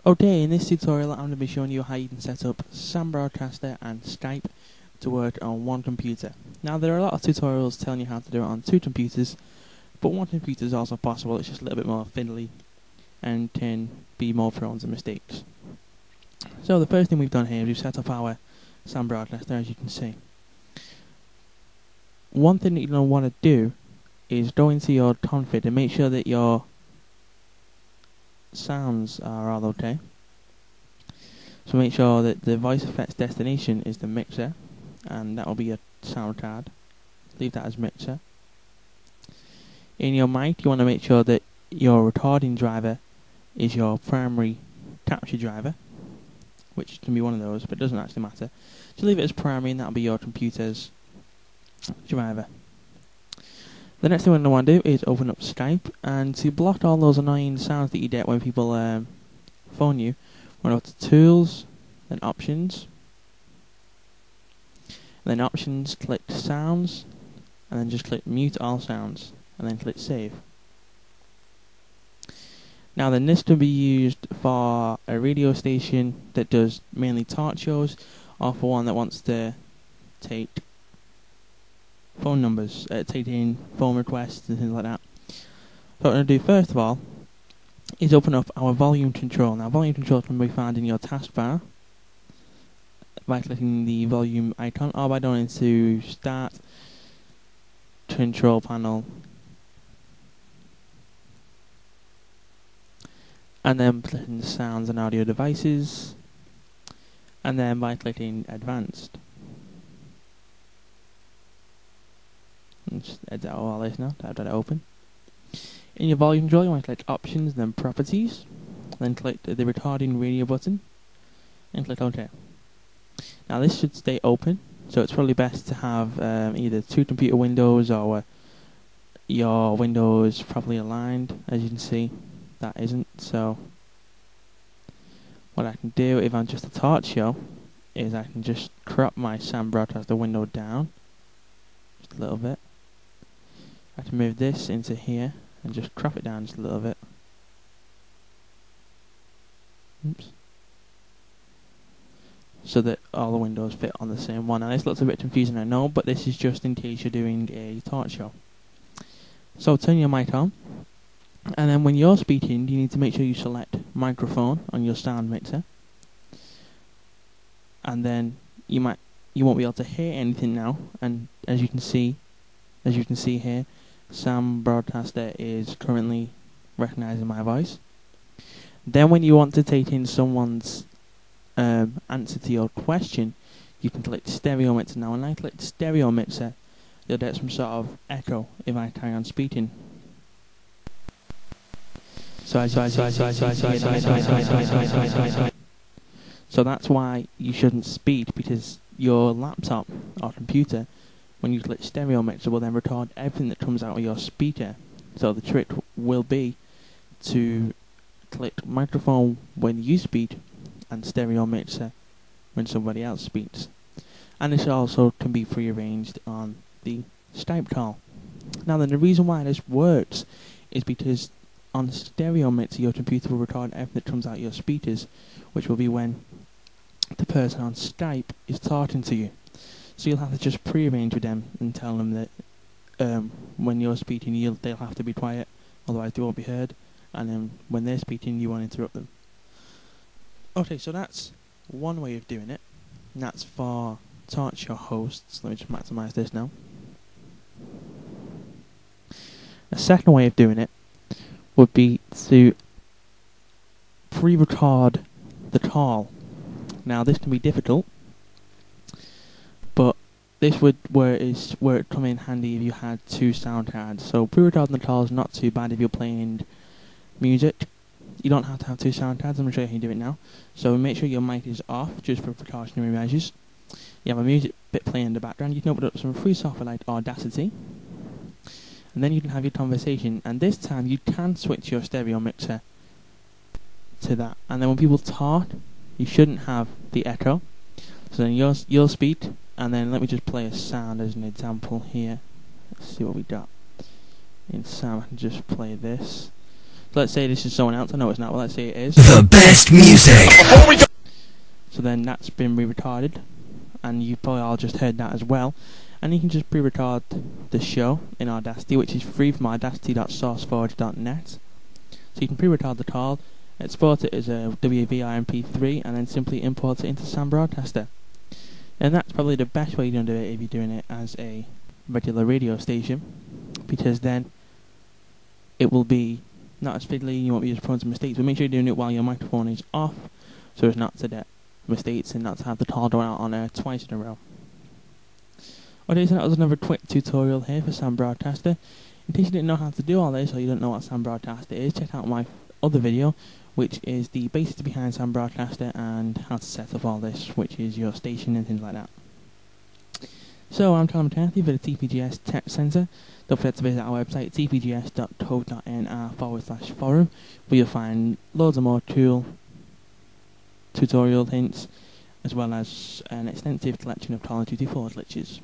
Okay, in this tutorial I'm going to be showing you how you can set up Sam Broadcaster and Skype to work on one computer. Now there are a lot of tutorials telling you how to do it on two computers, but one computer is also possible. It's just a little bit more fiddly and can be more prone to mistakes. So the first thing we've done here is we've set up our Sam Broadcaster, as you can see. One thing that you're going to want to do is go into your config and make sure that your sounds are all okay. So make sure that the voice effects destination is the mixer, and that will be your sound card. Leave that as mixer. In your mic you want to make sure that your recording driver is your primary capture driver, which can be one of those, but it doesn't actually matter. So leave it as primary, and that will be your computer's driver. The next thing we're going to want to do is open up Skype, and to block all those annoying sounds that you get when people phone you, we're going to go to Tools, then Options, and then Options, click Sounds, and then just click Mute All Sounds, and then click Save. Now then, this can be used for a radio station that does mainly talk shows, or for one that wants to take phone numbers, taking phone requests and things like that. So what I'm going to do first of all is open up our volume control. Now volume control can be found in your taskbar by clicking the volume icon, or by going into Start, Control Panel, and then clicking Sounds and Audio Devices, and then by clicking Advanced. Just edit out all this now, have that open. In your volume control you want to click Options, then Properties, then click the recording radio button, and click OK. Now this should stay open, so it's probably best to have either two computer windows or your windows properly aligned. As you can see, that isn't, so what I can do if I'm just a talk show is I can just crop my Sam Broadcaster window down just a little bit. I can move this into here and just crop it down just a little bit. Oops. So that all the windows fit on the same one. Now this looks a bit confusing, I know, but this is just in case you're doing a talk show. So turn your mic on, and then when you're speaking you need to make sure you select microphone on your sound mixer, and then you won't be able to hear anything now, and as you can see here, Sam Broadcaster is currently recognizing my voice. Then when you want to take in someone's answer to your question, you can click stereo mixer. Now when I click stereo mixer, you'll get some sort of echo if I carry on speaking. So that's why you shouldn't speak, because your laptop or computer, when you click stereo mixer, will then record everything that comes out of your speaker. So the trick will be to click microphone when you speak and stereo mixer when somebody else speaks. And this also can be prearranged on the Skype call. Now then, the reason why this works is because on stereo mixer your computer will record everything that comes out of your speakers, which will be when the person on Skype is talking to you. So you'll have to just prearrange with them and tell them that when you're speaking they'll have to be quiet, otherwise they won't be heard, and then when they're speaking you won't interrupt them. Okay, so that's one way of doing it, and that's for talk show hosts. Let me just maximize this now. A second way of doing it would be to pre-record the call. Now this can be difficult, but this would where it come in handy if you had two sound cards. So pre-recording the call is not too bad if you're playing music. You don't have to have two sound cards. I'm going to show you how you do it now. So make sure your mic is off, just for precautionary measures. You have a music bit playing in the background. You can open up some free software like Audacity, and then you can have your conversation. And this time you can switch your stereo mixer to that. And then when people talk, you shouldn't have the echo. So then you'll speak, and then let me just play a sound as an example here. Let's see what we got. In sound I can just play this. So let's say this is someone else. I know it's not, but let's say it is. The best music. So then that's been re-retarded, and you probably all just heard that as well. And you can just pre-record the show in Audacity, which is free from audacity.sourceforge.net. So you can pre-record the call, export it as a WAV or MP3, and then simply import it into Sam Broadcaster. And that's probably the best way you're going to do it if you're doing it as a regular radio station, because then it will be not as fiddly, you won't be as prone to mistakes, but make sure you're doing it while your microphone is off, so as not to get mistakes and not to have the call go out on air twice in a row. Okay, so that was another quick tutorial here for Sam Broadcaster. In case you didn't know how to do all this, or you don't know what Sam Broadcaster is, check out my other video, which is the basics behind Sam Broadcaster and how to set up all this, which is your station and things like that. So I'm Callum McCarthy for the TPGS Tech Centre. Don't forget to visit our website, tpgs.co.nr/forum, where you'll find loads of more tutorial hints, as well as an extensive collection of Call of Duty 4's glitches.